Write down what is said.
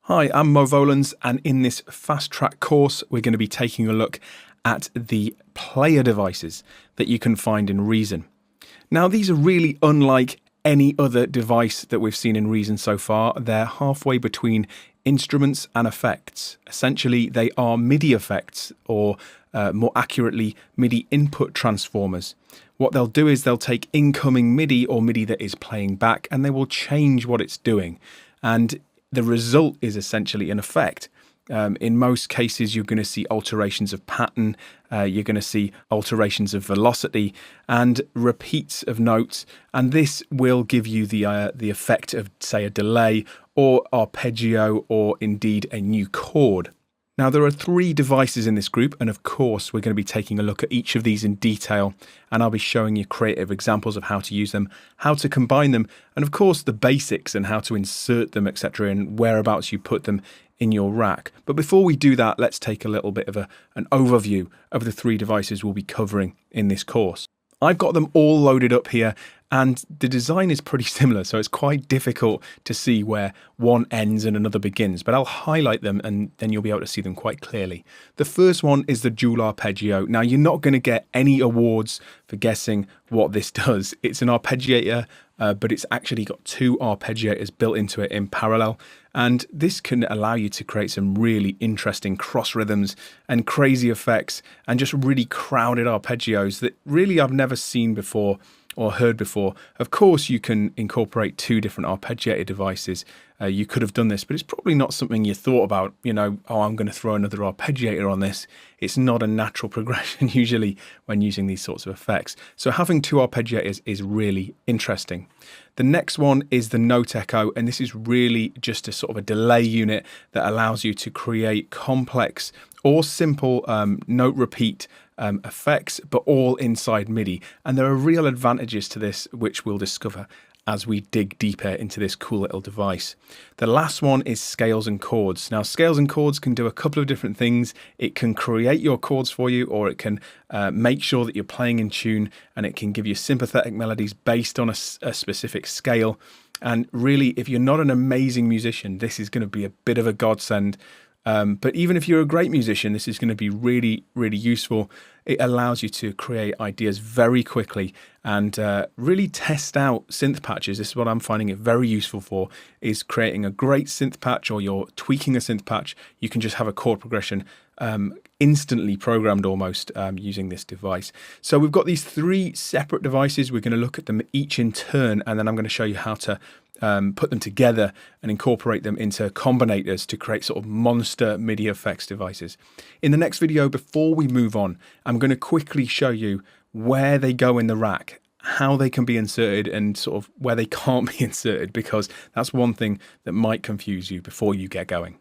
Hi, I'm Mo Volans, and in this Fast Track course, we're going to be taking a look at the player devices that you can find in Reason. Now, these are really unlike any other device that we've seen in Reason so far. They're halfway between instruments and effects. Essentially, they are MIDI effects, or more accurately, MIDI input transformers. What they'll do is they'll take incoming MIDI or MIDI that is playing back, and they will change what it's doing. And the result is essentially an effect. In most cases, you're going to see alterations of pattern, you're going to see alterations of velocity and repeats of notes, and this will give you the effect of, say, a delay or arpeggio or indeed a new chord. Now, there are 3 devices in this group, and of course, we're going to be taking a look at each of these in detail, and I'll be showing you creative examples of how to use them, how to combine them, and of course, the basics and how to insert them, etc., and whereabouts you put them in your rack. But before we do that, let's take a little bit of an overview of the 3 devices we'll be covering in this course. I've got them all loaded up here, and the design is pretty similar, so it's quite difficult to see where one ends and another begins, but I'll highlight them and then you'll be able to see them quite clearly. The first one is the Dual Arpeggiator. Now, you're not going to get any awards for guessing what this does. It's an arpeggiator, but it's actually got 2 arpeggiators built into it in parallel, and this can allow you to create some really interesting cross rhythms and crazy effects and just really crowded arpeggios that really I've never seen before or heard before. Of course, you can incorporate 2 different arpeggiator devices. You could have done this, but it's probably not something you thought about, oh, I'm going to throw another arpeggiator on this. It's not a natural progression usually when using these sorts of effects. So having 2 arpeggiators is really interesting. The next one is the Note Echo, and this is really just a sort of a delay unit that allows you to create complex or simple note repeat effects, but all inside MIDI. And there are real advantages to this, which we'll discover as we dig deeper into this cool little device. The last one is Scales and Chords. Now, Scales and Chords can do a couple of different things. It can create your chords for you, or it can make sure that you're playing in tune, and it can give you sympathetic melodies based on a specific scale. And really, if you're not an amazing musician, this is going to be a bit of a godsend. But even if you're a great musician, this is going to be really, really useful. It allows you to create ideas very quickly and really test out synth patches. This is what I'm finding it very useful for, is creating a great synth patch, or you're tweaking a synth patch. You can just have a chord progression instantly programmed almost using this device. So we've got these 3 separate devices. We're going to look at them each in turn, and then I'm going to show you how to put them together and incorporate them into combinators to create sort of monster MIDI effects devices. In the next video, before we move on, I'm going to quickly show you where they go in the rack, how they can be inserted, and sort of where they can't be inserted, because that's one thing that might confuse you before you get going.